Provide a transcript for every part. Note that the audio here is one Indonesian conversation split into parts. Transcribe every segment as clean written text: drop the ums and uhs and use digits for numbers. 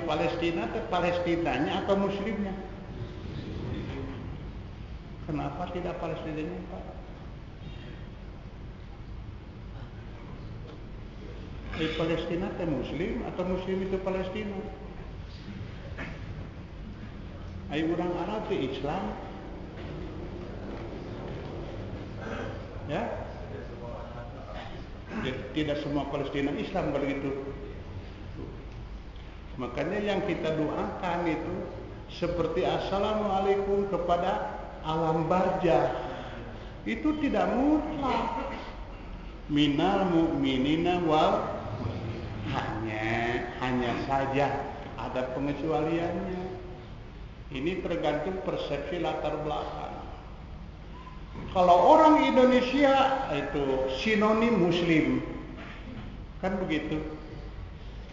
Palestina atau Palestinanya atau Muslimnya? Kenapa tidak Palestinanya, Pak? Di Palestina itu Muslim atau Muslim itu Palestina? Ai orang Arab itu Islam, ya? Jadi, tidak semua Palestina Islam begitu. Makanya yang kita doakan itu seperti assalamualaikum kepada alam barzah itu tidak mutlak. Minal mu'minina wal hanya saja ada pengecualiannya. Ini tergantung persepsi latar belakang. Kalau orang Indonesia itu sinonim Muslim, kan begitu.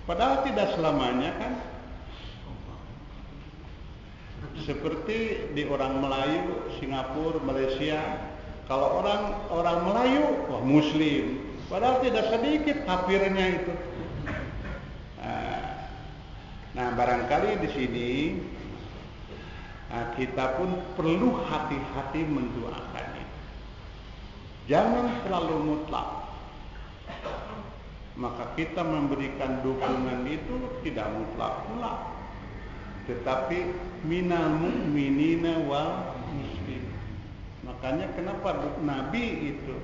Padahal tidak selamanya kan. Seperti di orang Melayu, Singapura, Malaysia, kalau orang Melayu, wah Muslim. Padahal tidak sedikit kafirnya itu. Nah, barangkali di sini kita pun perlu hati-hati mendoakannya. Jangan terlalu mutlak. Maka kita memberikan dukungan itu tidak mutlak pula, tetapi minal mu'minina wal muslim. Makanya kenapa Nabi itu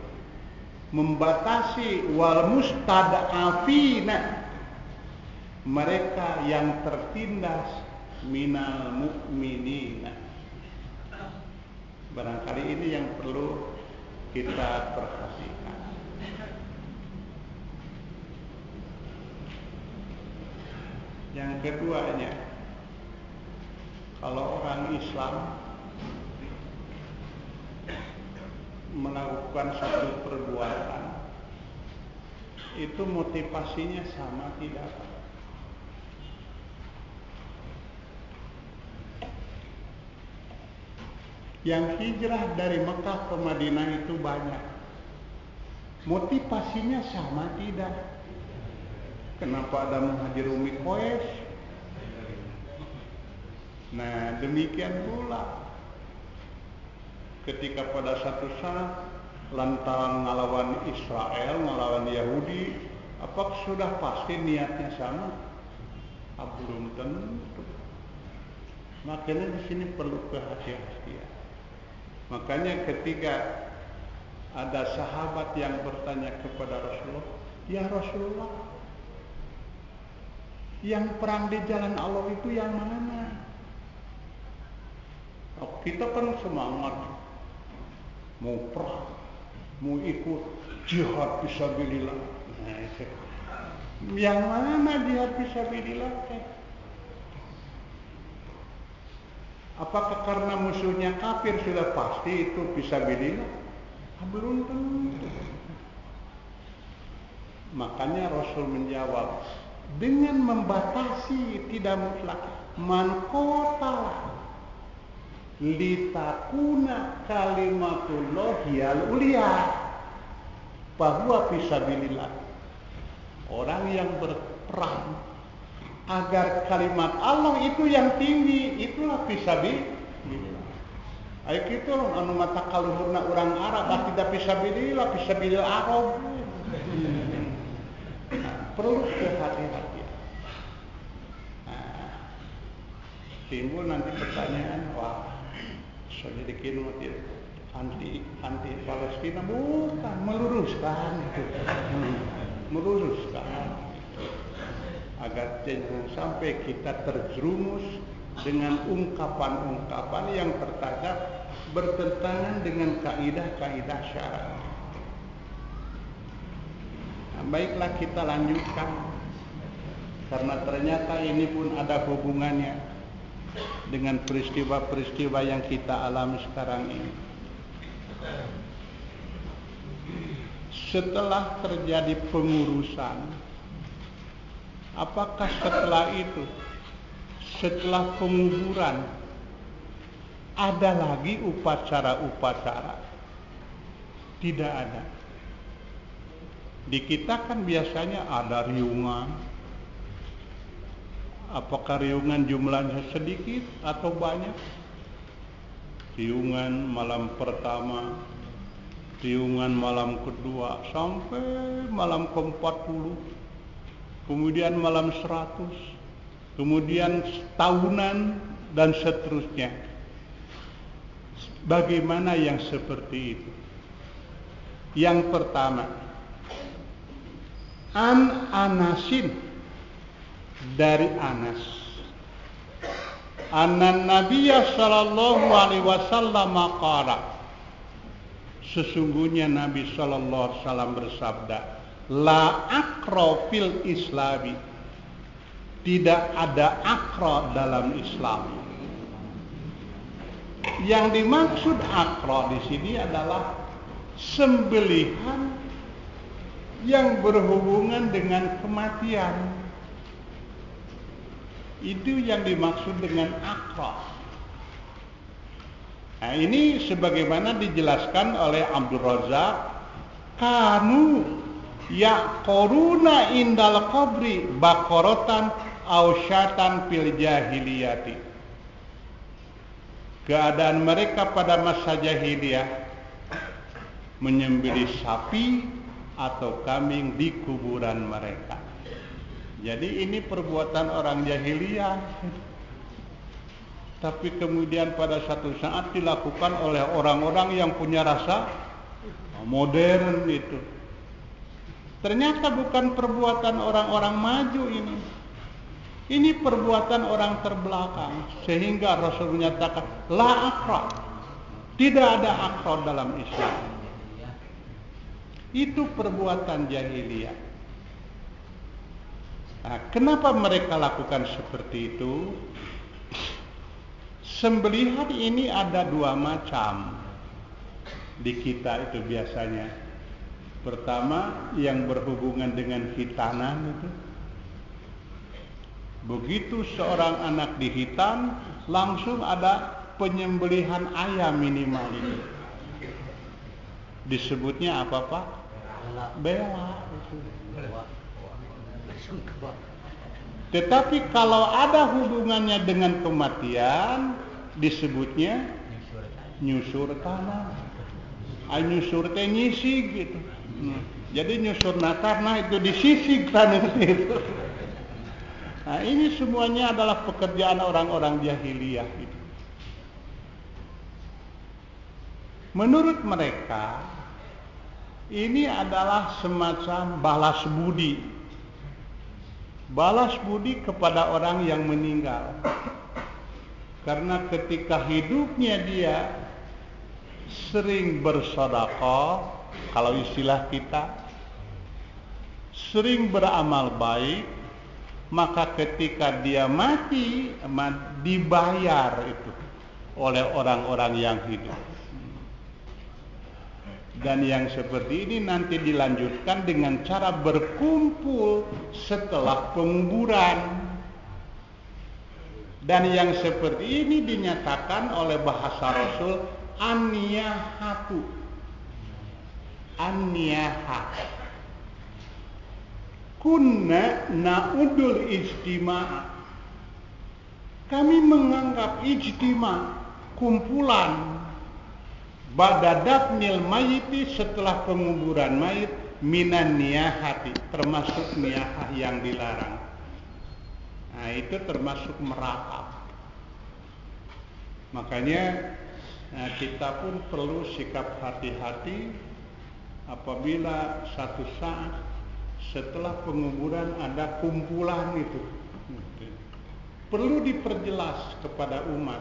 membatasi wal mustad'afina, mereka yang tertindas, minal mu'minina. Barangkali ini yang perlu kita perhatikan. Yang keduanya, kalau orang Islam melakukan satu perbuatan, itu motivasinya sama tidak? Yang hijrah dari Mekah ke Madinah itu banyak. Motivasinya sama tidak? Kenapa ada muhajir umi Quraisy? Nah, demikian pula ketika pada satu saat lantaran ngelawan Israel, ngelawan Yahudi, apakah sudah pasti niatnya sama? Belum tentu. Makanya di sini perlu kehati-hatian. Makanya ketika ada sahabat yang bertanya kepada Rasulullah, "Ya Rasulullah, yang perang di jalan Allah itu yang mana?" Kita kan semangat mau perang, mau ikut jihad fisabilillah. Nah, itu. Yang mana jihad fisabilillah? Apakah karena musuhnya kafir sudah pasti itu fisabilillah? Belum tentu. Makanya Rasul menjawab dengan membatasi tidak mutlak, man qatala litakuna kalimatullahi al-ulia bahwa fisabilillah. Orang yang berperang agar kalimat Allah itu yang tinggi, itulah fisabilillah. Ayo kita anu mata kaluhurna orang Arab tidak fisabilillah, fisabilillah Arab. Perlu kehati-hatian. Timbul nanti pertanyaan, wah, so jadi kini anti Palestina, bukan, meluruskan itu, meluruskan agar jangan sampai kita terjerumus dengan ungkapan-ungkapan yang terkadang bertentangan dengan kaidah-kaidah syar'i. Baiklah, kita lanjutkan karena ternyata ini pun ada hubungannya dengan peristiwa-peristiwa yang kita alami sekarang ini. Setelah terjadi pengurusan, apakah setelah itu, setelah penguburan, ada lagi upacara-upacara? Tidak ada. Di kita kan biasanya ada riungan, Apakah riungan jumlahnya sedikit atau banyak? Riungan malam pertama, riungan malam kedua, sampai malam ke-40, kemudian malam 100, kemudian tahunan, dan seterusnya. Bagaimana yang seperti itu? Yang pertama, An Anasin, dari Anas, anna Nabiyya sallallahu alaihi wasallam qala, sesungguhnya Nabi sallallahu alaihi wasallam bersabda, la aqra fil islami, tidak ada aqra dalam Islam. Yang dimaksud aqra di sini adalah sembelihan yang berhubungan dengan kematian. Itu yang dimaksud dengan aqra. Nah, ini sebagaimana dijelaskan oleh Abdul Razak, kanu yaquruna indal qabri baqaratan aw syatan fil jahiliyati. Keadaan mereka pada masa jahiliyah menyembelih sapi atau kambing di kuburan mereka. Jadi ini perbuatan orang jahiliyah, tapi kemudian pada satu saat dilakukan oleh orang-orang yang punya rasa modern itu. Ternyata bukan perbuatan orang-orang maju ini. Ini perbuatan orang terbelakang, sehingga Rasul menyatakan la aqra, tidak ada aqra dalam Islam. Itu perbuatan jahiliyah. Nah, kenapa mereka lakukan seperti itu? Sembelihan ini ada dua macam di kita itu biasanya. Pertama, yang berhubungan dengan hitanan itu. Begitu seorang anak dihitan, langsung ada penyembelihan ayam minimal itu. Disebutnya apa Pak? Bela. Tetapi kalau ada hubungannya dengan kematian, disebutnya nyusur tanah. Nyusur teh nyisig gitu. Jadi nyusur karena itu disisig tanah itu. Nah, ini semuanya adalah pekerjaan orang-orang jahiliyah itu. Menurut mereka, ini adalah semacam balas budi. Balas budi kepada orang yang meninggal. Karena ketika hidupnya dia sering bersedekah, kalau istilah kita, sering beramal baik, maka ketika dia mati dibayar itu oleh orang-orang yang hidup. Dan yang seperti ini nanti dilanjutkan dengan cara berkumpul setelah penguburan. Dan yang seperti ini dinyatakan oleh bahasa Rasul an-niyahatu. An-niyahah. Kunna na'udul ijtima'. Kami menganggap ijtima', kumpulan, ba'da dafnil mayiti, setelah penguburan mayit, minan niyahati, termasuk niyahah yang dilarang. Nah, itu termasuk merakam. Makanya kita pun perlu sikap hati-hati apabila satu saat setelah penguburan ada kumpulan itu. Perlu diperjelas kepada umat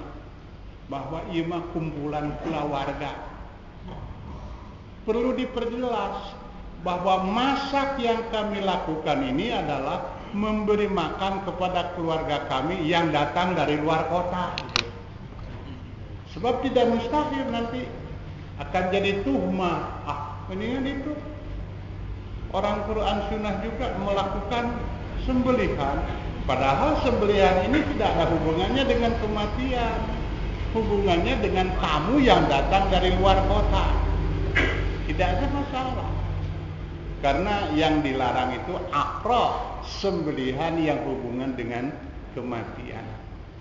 bahwa ia mah kumpulan keluarga. Perlu diperjelas bahwa masak yang kami lakukan ini adalah memberi makan kepada keluarga kami yang datang dari luar kota. Sebab tidak mustahil nanti akan jadi tuhmah. Mendingan itu orang Quran Sunnah juga melakukan sembelihan. Padahal sembelihan ini tidak ada hubungannya dengan kematian. Hubungannya dengan tamu yang datang dari luar kota. Tidak ada masalah. Karena yang dilarang itu aqra, sembelihan yang hubungan dengan kematian.